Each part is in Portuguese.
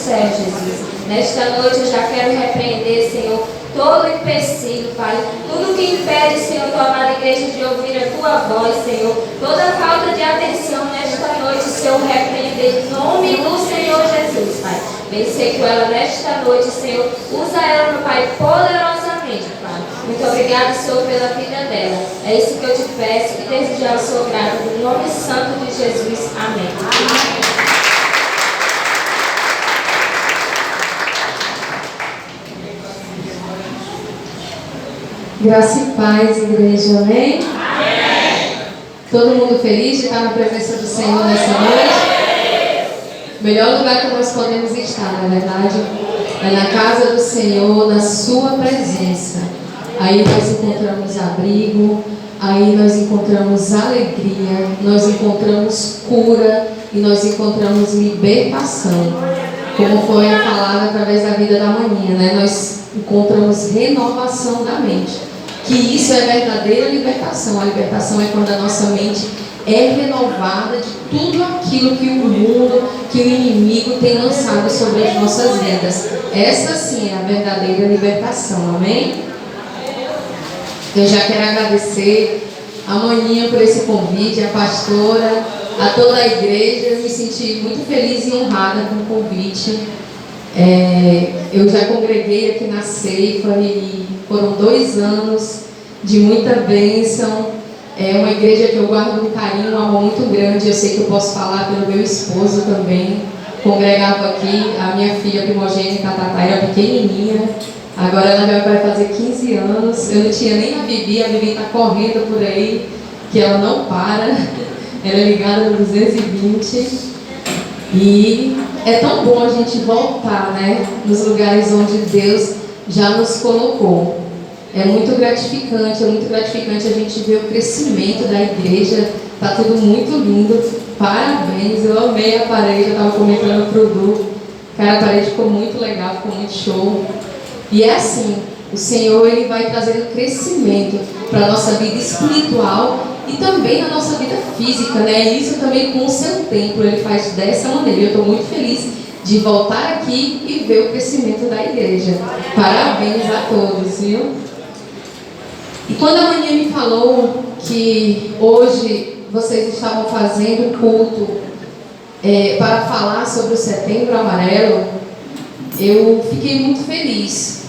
céu, Jesus. Nesta noite eu já quero repreender, Senhor, todo empecilho, Pai. Tudo que impede, Senhor, tua amada igreja de ouvir a tua voz, Senhor. Toda falta de atenção nesta noite, Senhor, repreender em nome do Senhor Jesus, Pai. Vem ser com ela nesta noite, Senhor. Usa ela, meu Pai, poderosamente, Pai. Muito obrigada, Senhor, pela vida dela. É isso que eu te peço e desde já eu sou grata. No nome santo de Jesus. Amém. Amém. Graça e paz, igreja, amém? Amém? Todo mundo feliz de estar na presença do Senhor nessa noite? O melhor lugar que nós podemos estar, na verdade, é na casa do Senhor, na sua presença. Aí nós encontramos abrigo, aí nós encontramos alegria, nós encontramos cura e nós encontramos libertação. Como foi falado através da vida da manhã, né? Nós encontramos renovação da mente. Que isso é verdadeira libertação. A libertação é quando a nossa mente é renovada de tudo aquilo que o mundo, que o inimigo tem lançado sobre as nossas vidas. Essa sim é a verdadeira libertação, amém? Eu já quero agradecer a Maninha por esse convite, a pastora, a toda a igreja. Eu me senti muito feliz e honrada com o convite. Eu já congreguei aqui na Ceifa e foram 2 anos de muita bênção. É uma igreja que eu guardo um carinho, um amor muito grande. Eu sei que eu posso falar pelo meu esposo também. Congregava aqui, a minha filha primogênita, a Tatá, era pequenininha. Agora ela já vai fazer 15 anos. Eu não tinha nem a Bibi está correndo por aí, que ela não para. Ela é ligada no 220. E é tão bom a gente voltar, né, nos lugares onde Deus já nos colocou. É muito gratificante a gente ver o crescimento da igreja. Tá tudo muito lindo. Parabéns, eu amei a parede, eu estava comentando pro Du. Cara, a parede ficou muito legal, ficou muito show. E é assim, o Senhor ele vai trazendo crescimento para a nossa vida espiritual e também na nossa vida física, né? Isso também com o seu templo, ele faz dessa maneira. Eu estou muito feliz de voltar aqui e ver o crescimento da igreja. Parabéns a todos, viu? E quando a Maninha me falou que hoje vocês estavam fazendo um culto para falar sobre o Setembro Amarelo, eu fiquei muito feliz.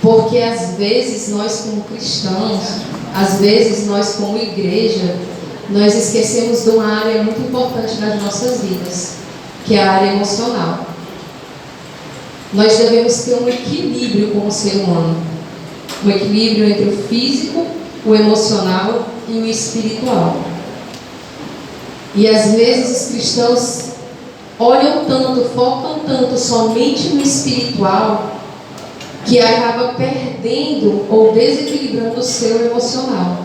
Porque às vezes nós como cristãos, às vezes nós como igreja, nós esquecemos de uma área muito importante nas nossas vidas, que é a área emocional. Nós devemos ter um equilíbrio como ser humano. Um equilíbrio entre o físico, o emocional e o espiritual. E às vezes os cristãos olham tanto, focam tanto somente no espiritual, que acaba perdendo ou desequilibrando o seu emocional.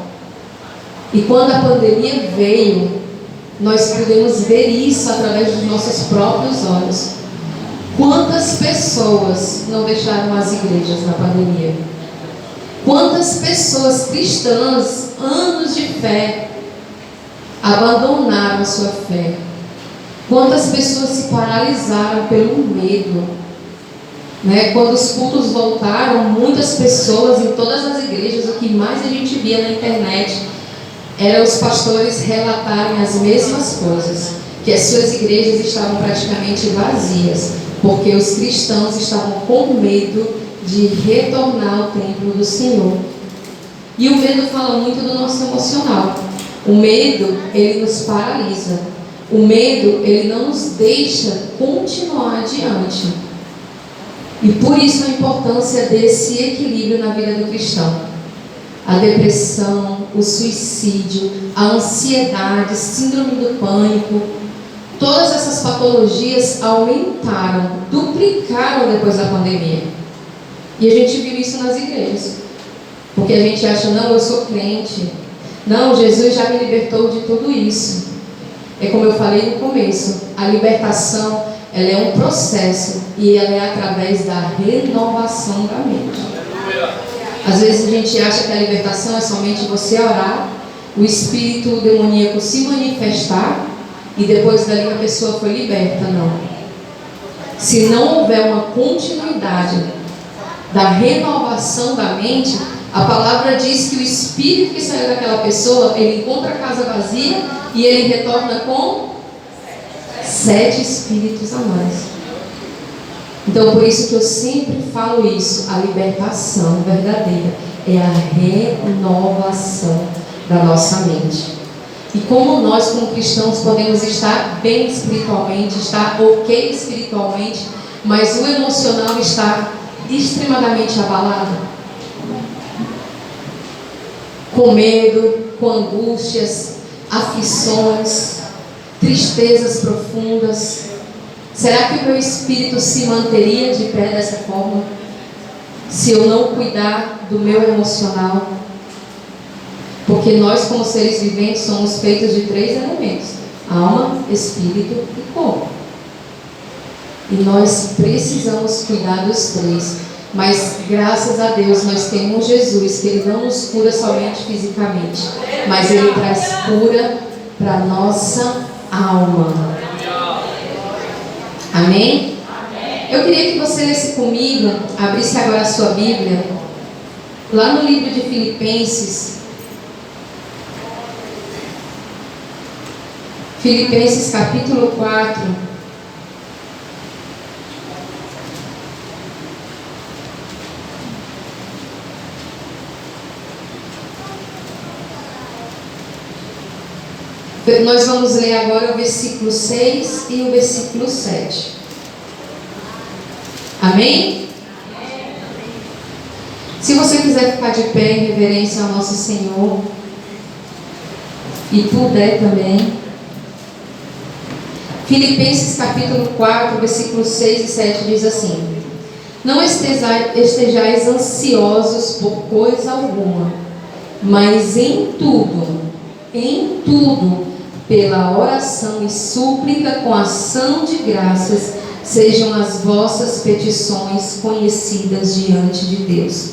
E quando a pandemia veio, nós pudemos ver isso através dos nossos próprios olhos. Quantas pessoas não deixaram as igrejas na pandemia? Quantas pessoas cristãs, anos de fé, abandonaram a sua fé? Quantas pessoas se paralisaram pelo medo? Né? Quando os cultos voltaram, muitas pessoas em todas as igrejas, o que mais a gente via na internet era os pastores relatarem as mesmas coisas, que as suas igrejas estavam praticamente vazias, porque os cristãos estavam com medo de retornar ao templo do Senhor. E o medo fala muito do nosso emocional. O medo, ele nos paralisa. O medo, ele não nos deixa continuar adiante. E por isso a importância desse equilíbrio na vida do cristão. A depressão, o suicídio, a ansiedade, síndrome do pânico, todas essas patologias aumentaram, duplicaram depois da pandemia. E a gente viu isso nas igrejas. Porque a gente acha, não, eu sou crente. Não, Jesus já me libertou de tudo isso. É como eu falei no começo, a libertação, ela é um processo e ela é através da renovação da mente. Às vezes a gente acha que a libertação é somente você orar, o espírito demoníaco se manifestar e depois dali a pessoa foi liberta. Não. se não houver uma continuidade da renovação da mente, a palavra diz que o espírito que saiu daquela pessoa, ele encontra a casa vazia e ele retorna com 7 espíritos a mais. Então, por isso que eu sempre falo isso, a libertação verdadeira é a renovação da nossa mente. E como nós, como cristãos, podemos estar bem espiritualmente, estar ok espiritualmente, mas o emocional está extremadamente abalado, com medo, com angústias, aflições, tristezas profundas. Será que o meu espírito se manteria de pé dessa forma, se eu não cuidar do meu emocional? Porque nós, como seres viventes, somos feitos de 3 elementos: alma, espírito e corpo. E nós precisamos cuidar dos 3. Mas, graças a Deus, nós temos Jesus, que Ele não nos cura somente fisicamente, mas Ele traz cura para a nossa alma. Amém? Eu queria que você lesse comigo, abrisse agora a sua Bíblia, lá no livro de Filipenses. Filipenses capítulo 4. Nós vamos ler agora o versículo 6 e o versículo 7. Amém? Se você quiser ficar de pé em reverência ao nosso Senhor, e puder também. Filipenses capítulo 4, versículos 6 e 7 diz assim: não estejais ansiosos por coisa alguma, mas em tudo, pela oração e súplica com ação de graças, sejam as vossas petições conhecidas diante de Deus.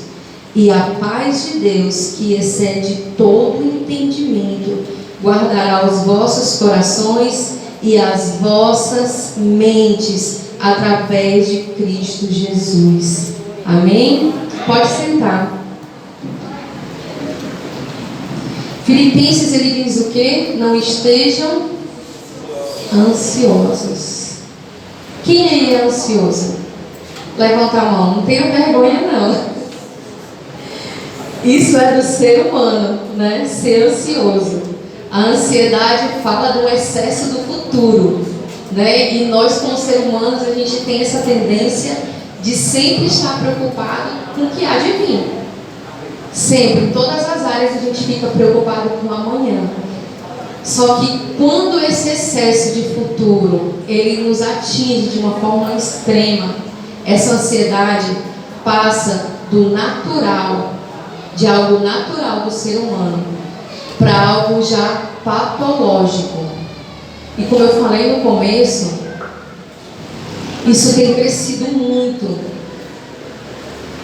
E a paz de Deus, que excede todo entendimento, guardará os vossos corações e as vossas mentes através de Cristo Jesus. Amém? Pode sentar. Filipenses, ele diz o quê? Não estejam ansiosos. Quem aí é ansioso? Levanta a mão. Não tenha vergonha, não. Isso é do ser humano, né? Ser ansioso. A ansiedade fala do excesso do futuro, né? E nós, como seres humanos, a gente tem essa tendência de sempre estar preocupado com o que há de vir. Sempre, em todas as áreas, a gente fica preocupado com o amanhã. Só que quando esse excesso de futuro, ele nos atinge de uma forma extrema, essa ansiedade passa do natural, de algo natural do ser humano, para algo já patológico. E como eu falei no começo, isso tem crescido muito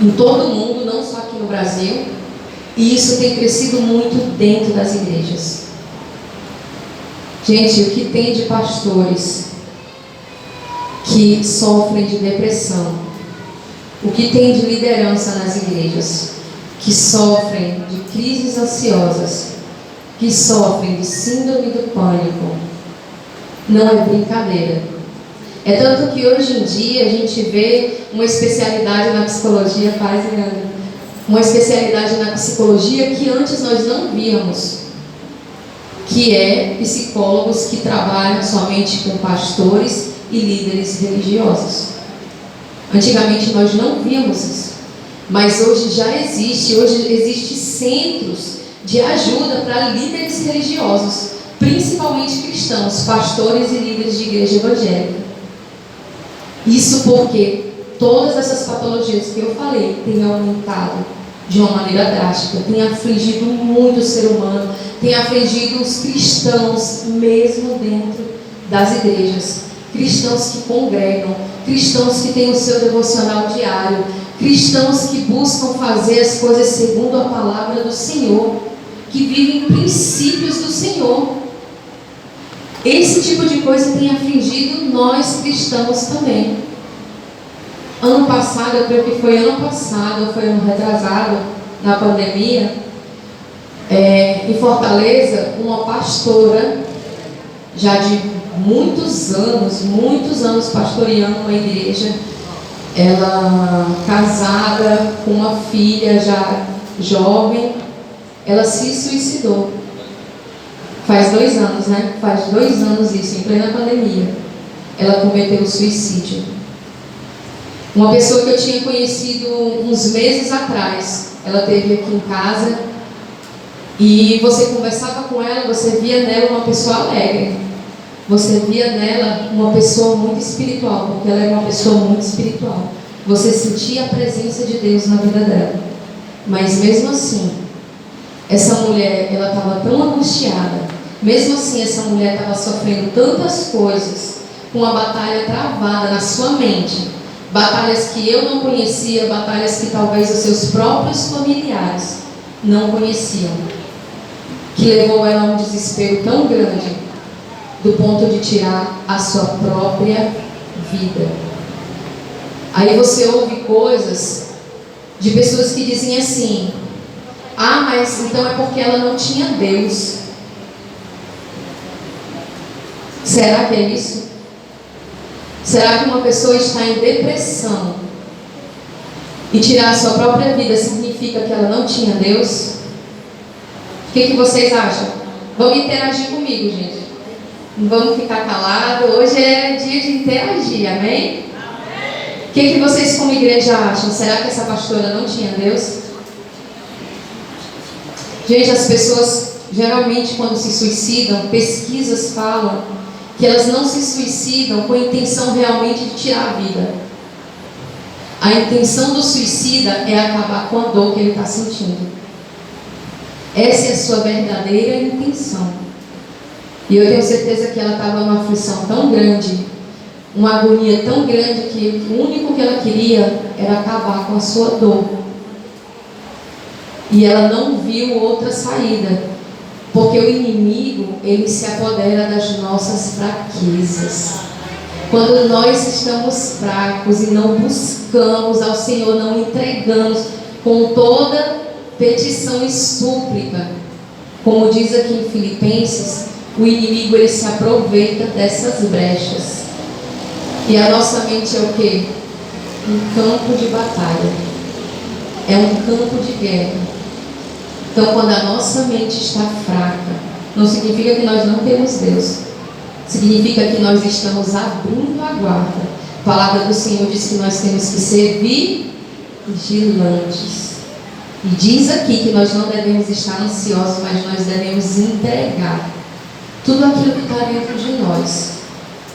em todo o mundo, não só aqui no Brasil, e isso tem crescido muito dentro das igrejas. Gente, o que tem de pastores que sofrem de depressão, o que tem de liderança nas igrejas que sofrem de crises ansiosas, que sofrem de síndrome do pânico, não é brincadeira. É tanto que hoje em dia a gente vê uma especialidade na psicologia, uma especialidade na psicologia que antes nós não víamos, que é psicólogos que trabalham somente com pastores e líderes religiosos. Antigamente nós não víamos isso, mas hoje já existe. Hoje existem centros de ajuda para líderes religiosos, principalmente cristãos, pastores e líderes de igreja evangélica. Isso porque todas essas patologias que eu falei têm aumentado de uma maneira drástica, têm afligido muito o ser humano, têm afligido os cristãos, mesmo dentro das igrejas. Cristãos que congregam, cristãos que têm o seu devocional diário, cristãos que buscam fazer as coisas segundo a palavra do Senhor, que vivem princípios do Senhor. Esse tipo de coisa tem afligido nós cristãos também. Ano passado, eu creio que foi ano passado, foi ano retrasado, na pandemia, em Fortaleza, uma pastora, já de muitos anos pastoreando uma igreja, ela casada, com uma filha já jovem, ela se suicidou. Faz 2 anos, né? Faz 2 anos isso, em plena pandemia. Ela cometeu suicídio. Uma pessoa que eu tinha conhecido uns meses atrás, ela esteve aqui em casa e você conversava com ela, você via nela uma pessoa alegre. Você via nela uma pessoa muito espiritual, porque ela era uma pessoa muito espiritual. Você sentia a presença de Deus na vida dela. Mas mesmo assim, essa mulher, ela estava tão angustiada. Mesmo assim, essa mulher estava sofrendo tantas coisas, com uma batalha travada na sua mente. Batalhas que eu não conhecia, batalhas que talvez os seus próprios familiares não conheciam. Que levou ela a um desespero tão grande, do ponto de tirar a sua própria vida. Aí você ouve coisas de pessoas que dizem assim: ah, mas então é porque ela não tinha Deus. Será que é isso? Será que uma pessoa está em depressão e tirar a sua própria vida significa que ela não tinha Deus? O que vocês acham? Vamos interagir comigo, gente. Não vamos ficar calados. Hoje é dia de interagir, amém? O que vocês como igreja acham? Será que essa pastora não tinha Deus? Gente, as pessoas geralmente quando se suicidam, pesquisas falam que elas não se suicidam com a intenção realmente de tirar a vida. A intenção do suicida é acabar com a dor que ele está sentindo. Essa é a sua verdadeira intenção. E eu tenho certeza que ela estava numa aflição tão grande, uma agonia tão grande, que o único que ela queria era acabar com a sua dor. E ela não viu outra saída, porque o inimigo, ele se apodera das nossas fraquezas. Quando nós estamos fracos e não buscamos ao Senhor, não entregamos com toda petição e súplica, como diz aqui em Filipenses, o inimigo ele se aproveita dessas brechas. E a nossa mente é o quê? Um campo de batalha. É um campo de guerra. Então, quando a nossa mente está fraca, não significa que nós não temos Deus. Significa que nós estamos abrindo a guarda. A palavra do Senhor diz que nós temos que ser vigilantes. E diz aqui que nós não devemos estar ansiosos, mas nós devemos entregar tudo aquilo que está dentro de nós.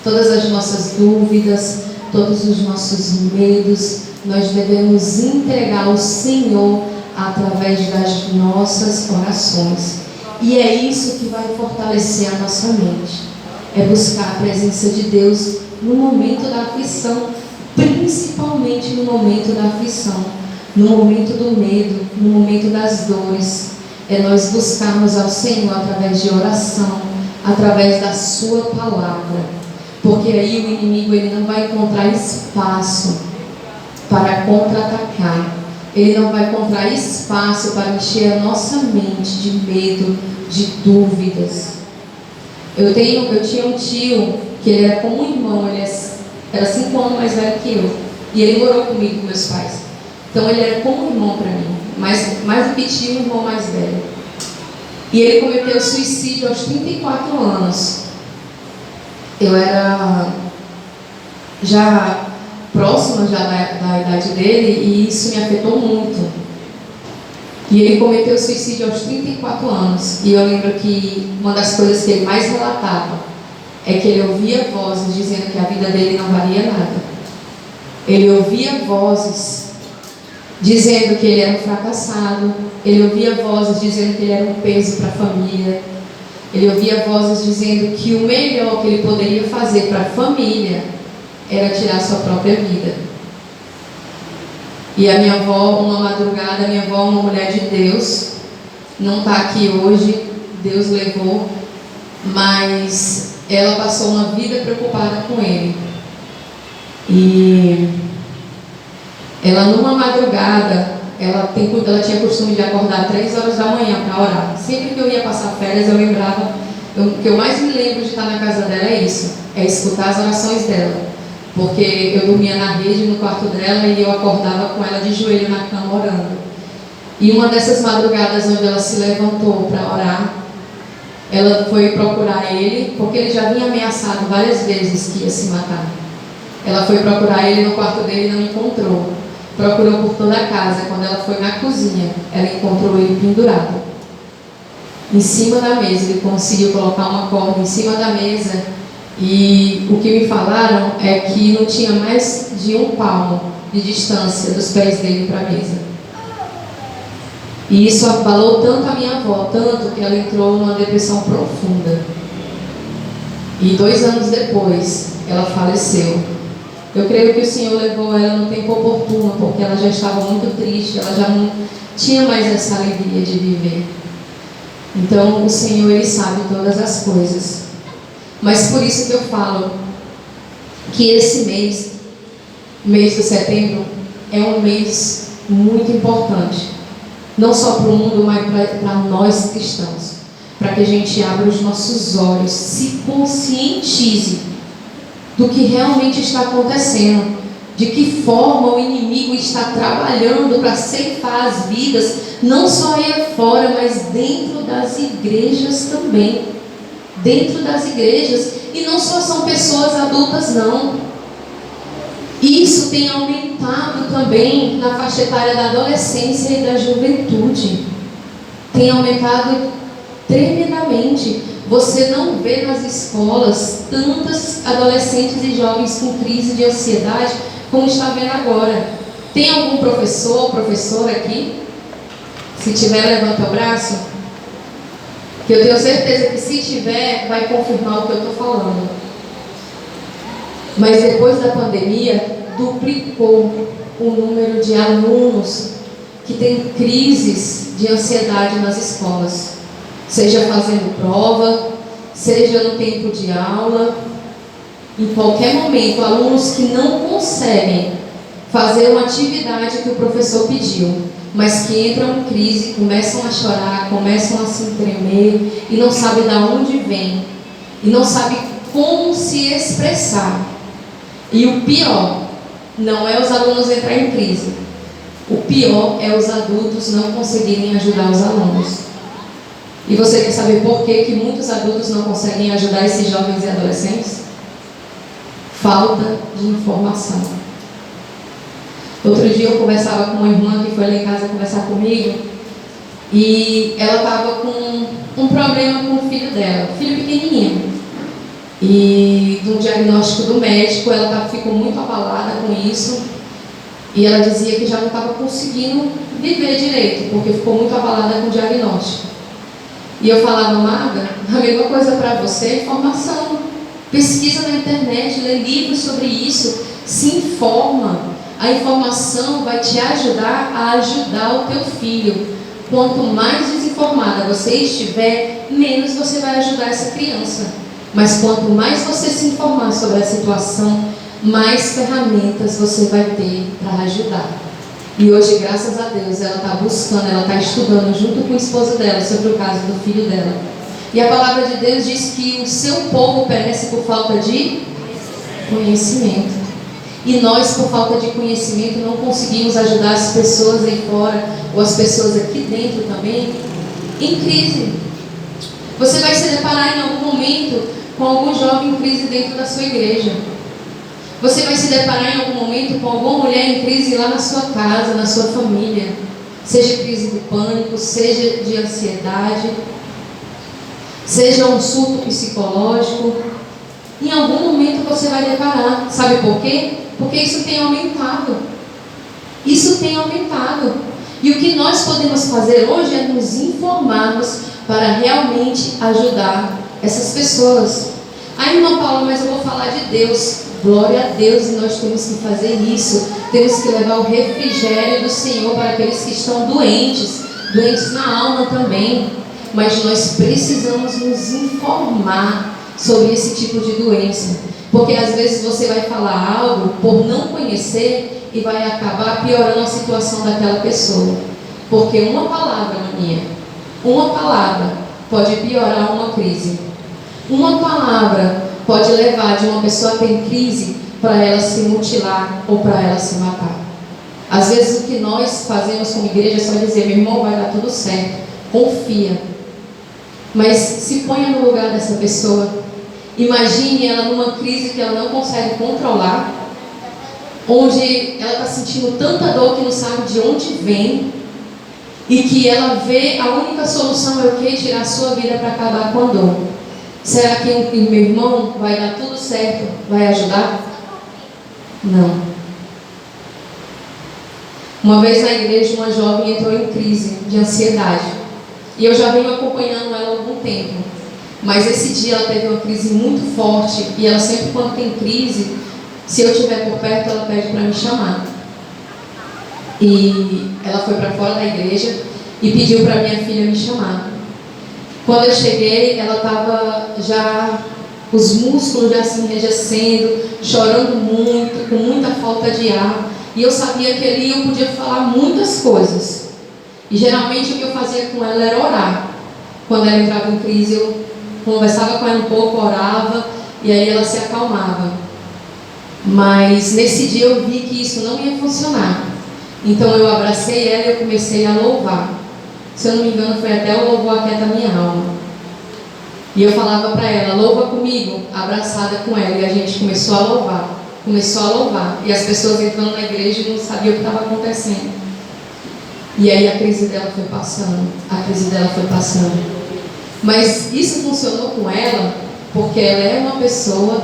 Todas as nossas dúvidas, todos os nossos medos, nós devemos entregar ao Senhor através das nossas orações. E é isso que vai fortalecer a nossa mente. É buscar a presença de Deus no momento da aflição, principalmente no momento da aflição, no momento do medo, no momento das dores. É nós buscarmos ao Senhor através de oração, através da sua palavra, porque aí o inimigo ele não vai encontrar espaço para contra-atacar, ele não vai encontrar espaço para encher a nossa mente de medo, de dúvidas. Eu tinha um tio que ele era como um irmão, ele era 5 anos mais velho que eu, e ele morou comigo, com meus pais. Então ele era como um irmão para mim, mais do que tio, um irmão mais velho. E ele cometeu suicídio aos 34 anos. Eu era já próxima da idade dele e isso me afetou muito. E ele cometeu suicídio aos 34 anos. E eu lembro que uma das coisas que ele mais relatava é que ele ouvia vozes dizendo que a vida dele não valia nada. Ele ouvia vozes dizendo que ele era um fracassado. Ele ouvia vozes dizendo que ele era um peso para a família. Ele ouvia vozes dizendo que o melhor que ele poderia fazer para a família era tirar sua própria vida. E a minha avó, uma madrugada, a minha avó, uma mulher de Deus, não está aqui hoje, Deus levou, mas ela passou uma vida preocupada com ele. E ela numa madrugada, ela tinha costume de acordar 3 horas da manhã para orar. Sempre que eu ia passar férias, eu lembrava, o que eu mais me lembro de estar na casa dela é isso, é escutar as orações dela. Porque eu dormia na rede, no quarto dela, e eu acordava com ela de joelho na cama orando. E uma dessas madrugadas onde ela se levantou para orar, ela foi procurar ele, porque ele já vinha ameaçado várias vezes que ia se matar. Ela foi procurar ele no quarto dele e não encontrou. Procurou por toda a casa. Quando ela foi na cozinha, ela encontrou ele pendurado em cima da mesa. Ele conseguiu colocar uma corda em cima da mesa. E o que me falaram é que não tinha mais de 1 palmo de distância dos pés dele para a mesa. E isso abalou tanto a minha avó, tanto que ela entrou numa depressão profunda. E 2 anos depois, ela faleceu. Eu creio que o Senhor levou ela no tempo oportuno, porque ela já estava muito triste, ela já não tinha mais essa alegria de viver. Então, o Senhor, Ele sabe todas as coisas. Mas por isso que eu falo que esse mês de setembro, é um mês muito importante. Não só para o mundo, mas para nós cristãos. Para que a gente abra os nossos olhos, se conscientize do que realmente está acontecendo, de que forma o inimigo está trabalhando para ceifar as vidas, não só aí fora, mas dentro das igrejas também. Dentro das igrejas, e não só são pessoas adultas, não. Isso tem aumentado também na faixa etária da adolescência e da juventude. Tem aumentado tremendamente. Você não vê nas escolas tantas adolescentes e jovens com crise de ansiedade como está vendo agora. Tem algum professor ou professora aqui? Se tiver, levanta o braço. Que eu tenho certeza que se tiver, vai confirmar o que eu estou falando. Mas depois da pandemia, duplicou o número de alunos que têm crises de ansiedade nas escolas. Seja fazendo prova, seja no tempo de aula, em qualquer momento, alunos que não conseguem fazer uma atividade que o professor pediu, mas que entram em crise, começam a chorar, começam a se tremer e não sabem de onde vem, e não sabem como se expressar. E o pior não é os alunos entrarem em crise, o pior é os adultos não conseguirem ajudar os alunos. E você quer saber por que muitos adultos não conseguem ajudar esses jovens e adolescentes? Falta de informação. Outro dia eu conversava com uma irmã que foi lá em casa conversar comigo, e ela estava com um problema com o filho dela, filho pequenininho. E do diagnóstico do médico, ela ficou muito abalada com isso, e ela dizia que já não estava conseguindo viver direito, porque ficou muito abalada com o diagnóstico. E eu falava, Maga, a mesma coisa para você é informação. Pesquisa na internet, lê livros sobre isso, se informa. A informação vai te ajudar a ajudar o teu filho. Quanto mais desinformada você estiver, menos você vai ajudar essa criança. Mas quanto mais você se informar sobre a situação, mais ferramentas você vai ter para ajudar. E hoje, graças a Deus, ela está buscando, ela está estudando junto com o esposo dela sobre o caso do filho dela. E a palavra de Deus diz que o seu povo perece por falta de conhecimento. E nós, por falta de conhecimento, não conseguimos ajudar as pessoas aí fora, ou as pessoas aqui dentro também, em crise. Você vai se deparar em algum momento com algum jovem em crise dentro da sua igreja. Você vai se deparar em algum momento com alguma mulher em crise lá na sua casa, na sua família. Seja crise do pânico, seja de ansiedade, seja um surto psicológico. Em algum momento você vai deparar. Sabe por quê? Porque isso tem aumentado. Isso tem aumentado. E o que nós podemos fazer hoje é nos informarmos para realmente ajudar essas pessoas. Aí, irmã Paula, mas eu vou falar de Deus. Glória a Deus, e nós temos que fazer isso. Temos que levar o refrigério do Senhor para aqueles que estão doentes na alma também. Mas nós precisamos nos informar sobre esse tipo de doença. Porque às vezes você vai falar algo por não conhecer e vai acabar piorando a situação daquela pessoa. Porque uma palavra minha, uma palavra pode piorar uma crise. Uma palavra pode levar de uma pessoa a ter crise para ela se mutilar ou para ela se matar. Às vezes o que nós fazemos como igreja é só dizer: meu irmão, vai dar tudo certo, confia. Mas se ponha no lugar dessa pessoa. Imagine ela numa crise que ela não consegue controlar, onde ela está sentindo tanta dor que não sabe de onde vem, e que ela vê a única solução é o quê? Tirar a sua vida para acabar com a dor. Será que meu irmão vai dar tudo certo? Vai ajudar? Não. Uma vez na igreja, uma jovem entrou em crise de ansiedade. E eu já venho acompanhando ela há algum tempo. Mas esse dia ela teve uma crise muito forte. E ela sempre, quando tem crise, se eu estiver por perto, ela pede para me chamar. E ela foi para fora da igreja e pediu para minha filha me chamar. Quando eu cheguei, ela estava já, os músculos já se enrijecendo, chorando muito, com muita falta de ar. E eu sabia que ali eu podia falar muitas coisas. E geralmente o que eu fazia com ela era orar. Quando ela entrava em crise, eu conversava com ela um pouco, orava, e aí ela se acalmava. Mas nesse dia eu vi que isso não ia funcionar. Então eu abracei ela e eu comecei a louvar. Se eu não me engano, foi até o louvor Aquieta Minha Alma. E eu falava para ela: louva comigo, abraçada com ela. E a gente começou a louvar. E as pessoas entrando na igreja e não sabiam o que estava acontecendo. E aí a crise dela foi passando. Mas isso funcionou com ela porque ela é uma pessoa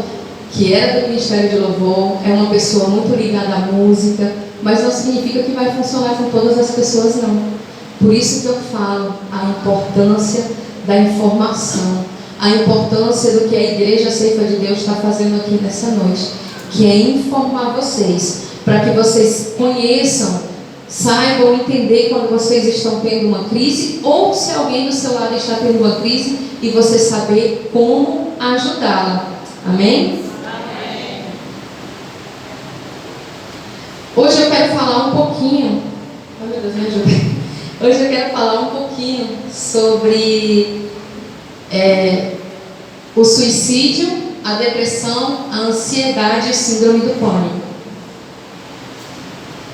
que era do Ministério de Louvor, é uma pessoa muito ligada à música, mas não significa que vai funcionar com todas as pessoas, não. Por isso que eu falo a importância da informação, a importância do que a Igreja Ceifa de Deus está fazendo aqui nessa noite, que é informar vocês, para que vocês conheçam, saibam entender quando vocês estão tendo uma crise, ou se alguém do seu lado está tendo uma crise, e você saber como ajudá-la. Amém? Amém. Hoje eu quero falar um pouquinho. Oh, meu Deus, me ajuda. Hoje eu quero falar um pouquinho sobre o suicídio, a depressão, a ansiedade e a síndrome do pânico.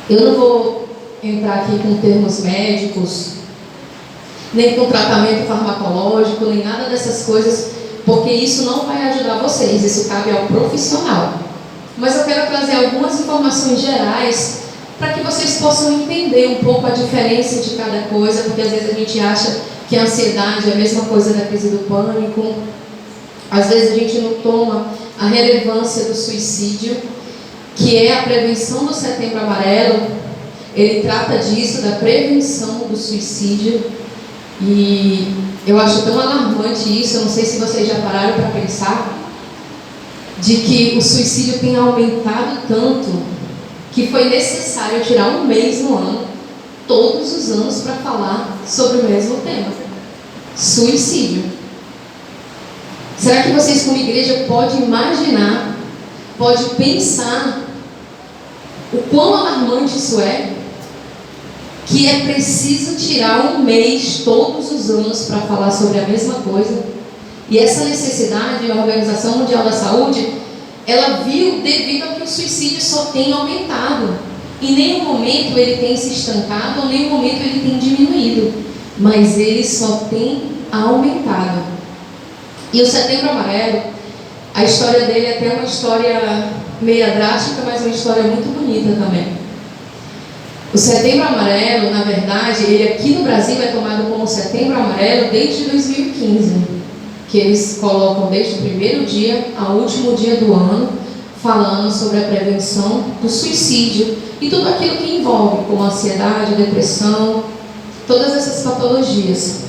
Eu não vou entrar aqui com termos médicos, nem com tratamento farmacológico, nem nada dessas coisas, porque isso não vai ajudar vocês, isso cabe ao profissional. Mas eu quero trazer algumas informações gerais para que vocês possam entender um pouco a diferença de cada coisa, porque às vezes a gente acha que a ansiedade é a mesma coisa da crise do pânico. Às vezes a gente não toma a relevância do suicídio, que é a prevenção do Setembro Amarelo. Ele trata disso, da prevenção do suicídio, e eu acho tão alarmante isso. Eu não sei se vocês já pararam para pensar de que o suicídio tem aumentado tanto que foi necessário tirar um mês no ano, todos os anos, para falar sobre o mesmo tema: suicídio. Será que vocês, como igreja, podem imaginar, podem pensar o quão alarmante isso é? Que é preciso tirar um mês todos os anos para falar sobre a mesma coisa. E essa necessidade, a Organização Mundial da Saúde, ela viu devido a que o suicídio só tem aumentado. Em nenhum momento ele tem se estancado, ou em nenhum momento ele tem diminuído, mas ele só tem aumentado. E o Setembro Amarelo, a história dele é até uma história meia drástica, mas uma história muito bonita também. O Setembro Amarelo, na verdade, ele aqui no Brasil é tomado como Setembro Amarelo desde 2015. Que eles colocam desde o primeiro dia ao último dia do ano, falando sobre a prevenção do suicídio e tudo aquilo que envolve, como ansiedade, depressão, todas essas patologias.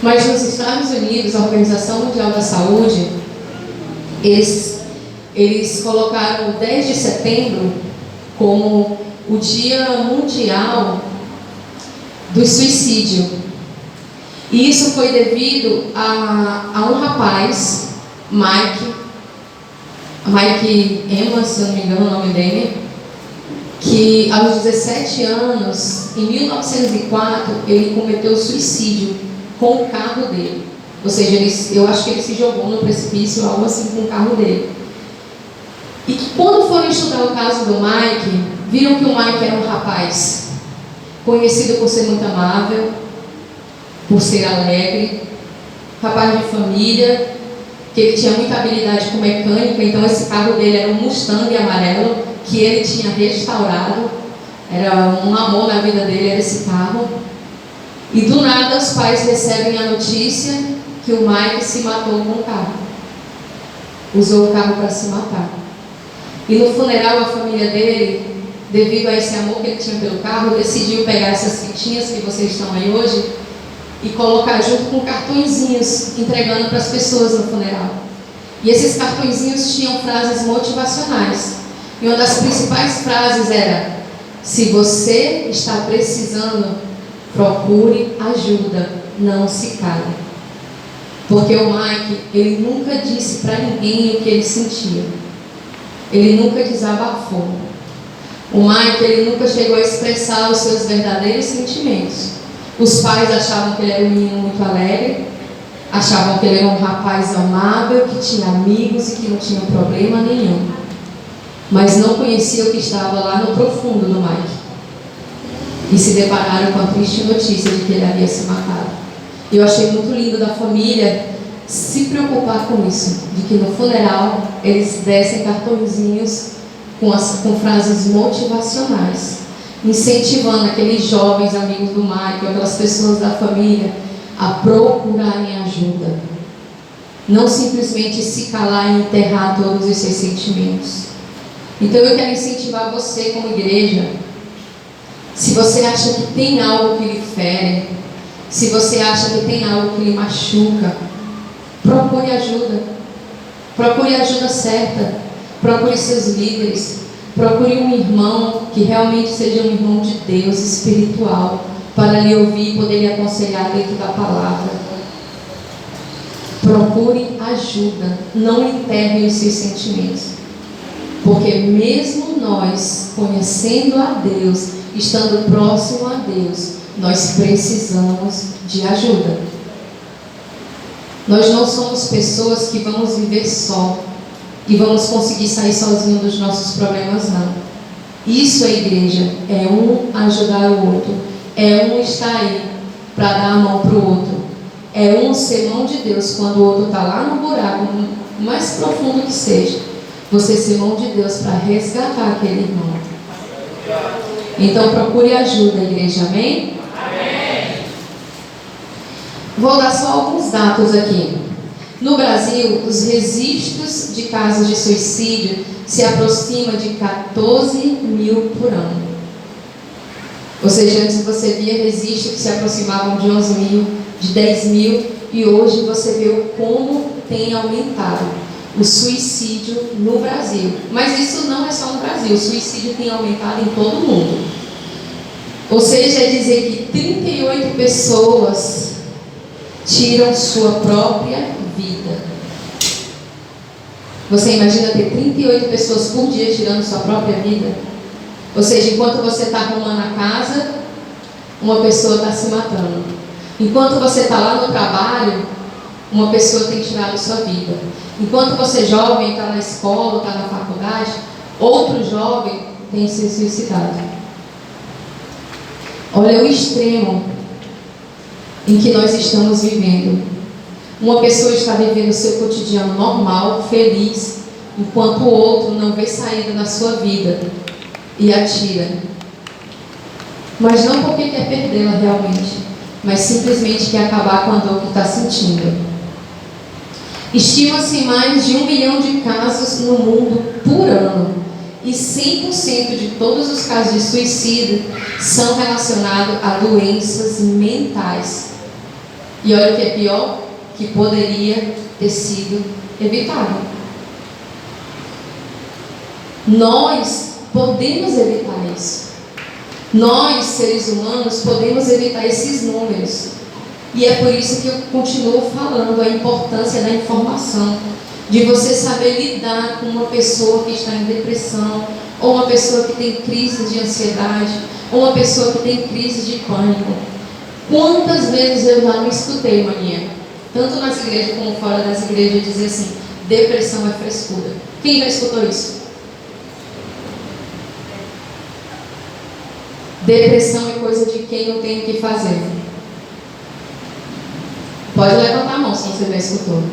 Mas nos Estados Unidos, a Organização Mundial da Saúde, eles colocaram o 10 de setembro como o Dia Mundial do Suicídio. E isso foi devido a um rapaz, Mike, Mike Emmons, se eu não me engano o nome dele, que aos 17 anos, em 1904, ele cometeu suicídio com o carro dele. Ou seja, eu acho que ele se jogou no precipício, algo assim, com o carro dele. E que quando foram estudar o caso do Mike, viram que o Mike era um rapaz conhecido por ser muito amável, por ser alegre, rapaz de família, que ele tinha muita habilidade com mecânica. Então esse carro dele era um Mustang amarelo, que ele tinha restaurado. Era um amor na vida dele, era esse carro. E do nada os pais recebem a notícia que o Mike se matou com o carro. Usou o carro para se matar. E no funeral a família dele, devido a esse amor que ele tinha pelo carro, decidiu pegar essas fitinhas que vocês estão aí hoje e colocar junto com cartõezinhos, entregando para as pessoas no funeral. E esses cartõezinhos tinham frases motivacionais. E uma das principais frases era: se você está precisando, procure ajuda, não se cale. Porque o Mike, ele nunca disse para ninguém o que ele sentia. Ele nunca desabafou. O Mike, ele nunca chegou a expressar os seus verdadeiros sentimentos. Os pais achavam que ele era um menino muito alegre, achavam que ele era um rapaz amável, que tinha amigos e que não tinha problema nenhum. Mas não conheciam o que estava lá no profundo do Mike. E se depararam com a triste notícia de que ele havia se matado. E eu achei muito lindo da família se preocupar com isso, de que no funeral eles dessem cartõezinhos com frases motivacionais, incentivando aqueles jovens amigos do Mike, aquelas pessoas da família, a procurarem ajuda. Não simplesmente se calar e enterrar todos os seus sentimentos. Então eu quero incentivar você como igreja. Se você acha que tem algo que lhe fere, se você acha que tem algo que lhe machuca, procure ajuda. Procure a ajuda certa. Procure seus líderes. Procure um irmão que realmente seja um irmão de Deus, espiritual, para lhe ouvir e poder lhe aconselhar dentro da palavra. Procure ajuda. Não enterre os seus sentimentos. Porque mesmo nós, conhecendo a Deus, estando próximo a Deus, nós precisamos de ajuda. Nós não somos pessoas que vamos viver só e vamos conseguir sair sozinhos dos nossos problemas, não. Isso é igreja, é um ajudar o outro, é um estar aí para dar a mão para o outro, é um ser mão de Deus quando o outro está lá no buraco, mais profundo que seja, você ser mão de Deus para resgatar aquele irmão. Então procure ajuda, igreja, amém? Amém. Vou dar só alguns dados aqui. No Brasil, os registros de casos de suicídio se aproximam de 14 mil por ano. Ou seja, antes você via registros que se aproximavam de 11 mil, de 10 mil, e hoje você vê como tem aumentado o suicídio no Brasil. Mas isso não é só no Brasil, o suicídio tem aumentado em todo o mundo. Ou seja, é dizer que 38 pessoas tiram sua própria vida. Você imagina ter 38 pessoas por dia tirando sua própria vida? Ou seja, enquanto você está arrumando a casa, uma pessoa está se matando. Enquanto você está lá no trabalho, uma pessoa tem tirado sua vida. Enquanto você jovem está na escola, está na faculdade, outro jovem tem se suicidado. Olha o extremo em que nós estamos vivendo. Uma pessoa está vivendo o seu cotidiano normal, feliz, enquanto o outro não vê saída na sua vida e atira. Mas não porque quer perdê-la realmente, mas simplesmente quer acabar com a dor que está sentindo. Estima-se mais de 1 milhão de casos no mundo por ano, e 100% de todos os casos de suicídio são relacionados a doenças mentais. E olha o que é pior, que poderia ter sido evitado. Nós podemos evitar isso. Nós, seres humanos, podemos evitar esses números. E é por isso que eu continuo falando a importância da informação, de você saber lidar com uma pessoa que está em depressão, ou uma pessoa que tem crises de ansiedade, ou uma pessoa que tem crise de pânico. Quantas vezes eu já não escutei, maninha, tanto nas igrejas como fora das igrejas, dizer assim: depressão é frescura. Quem já escutou isso? Depressão é coisa de quem não tem o que fazer. Pode levantar a mão se você já escutou.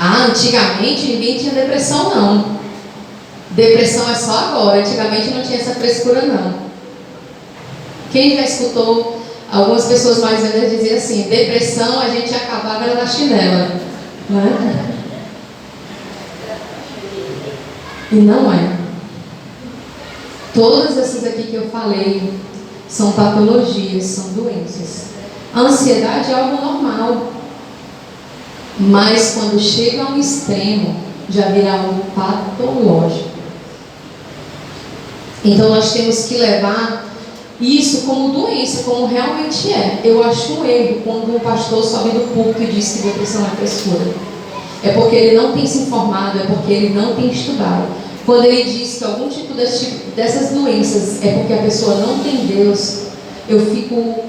Antigamente ninguém tinha depressão, não. Depressão é só agora. Antigamente não tinha essa frescura, não. Quem já escutou algumas pessoas mais velhas dizer assim: depressão a gente acabava na chinela, né? E não é. Todas essas aqui que eu falei são patologias, são doenças. A ansiedade é algo normal, mas quando chega a um extremo, já vira algo patológico. Então nós temos que levar isso como doença, como realmente é. Eu acho um erro quando um pastor sobe do púlpito e diz que depressão é frescura. É porque ele não tem se informado, é porque ele não tem estudado. Quando ele diz que algum tipo dessas doenças é porque a pessoa não tem Deus, eu fico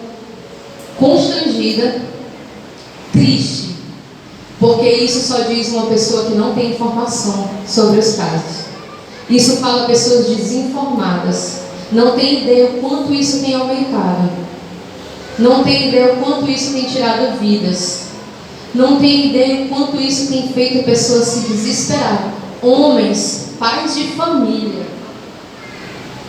constrangida, triste, porque isso só diz uma pessoa que não tem informação sobre os casos. Isso fala pessoas desinformadas, não tem ideia o quanto isso tem aumentado, não tem ideia o quanto isso tem tirado vidas, não tem ideia o quanto isso tem feito pessoas se desesperar. Homens, pais de família,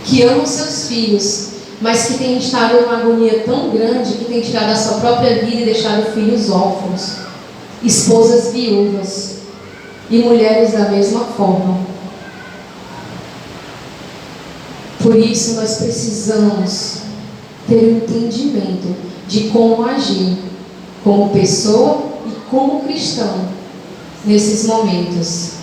que amam seus filhos, mas que têm estado em uma agonia tão grande que têm tirado a sua própria vida e deixado filhos órfãos, esposas viúvas e mulheres da mesma forma. Por isso nós precisamos ter um entendimento de como agir como pessoa e como cristão nesses momentos.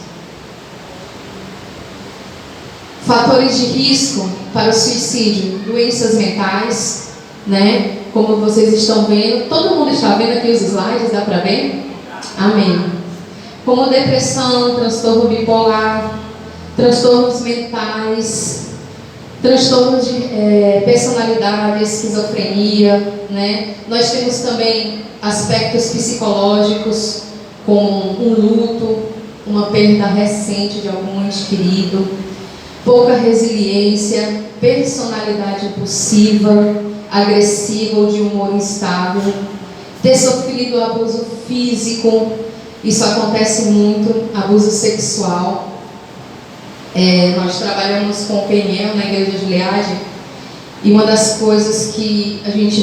Fatores de risco para o suicídio: doenças mentais, né? Como vocês estão vendo, todo mundo está vendo aqui os slides, dá para ver? Amém. Como depressão, transtorno bipolar, transtornos mentais, transtornos de personalidade, esquizofrenia, né? Nós temos também aspectos psicológicos, como um luto, uma perda recente de algum ente querido, pouca resiliência, personalidade impulsiva, agressiva ou de humor instável, ter sofrido abuso físico, isso acontece muito, abuso sexual. Nós trabalhamos com o PNL na Igreja de Gileade, e uma das coisas que a gente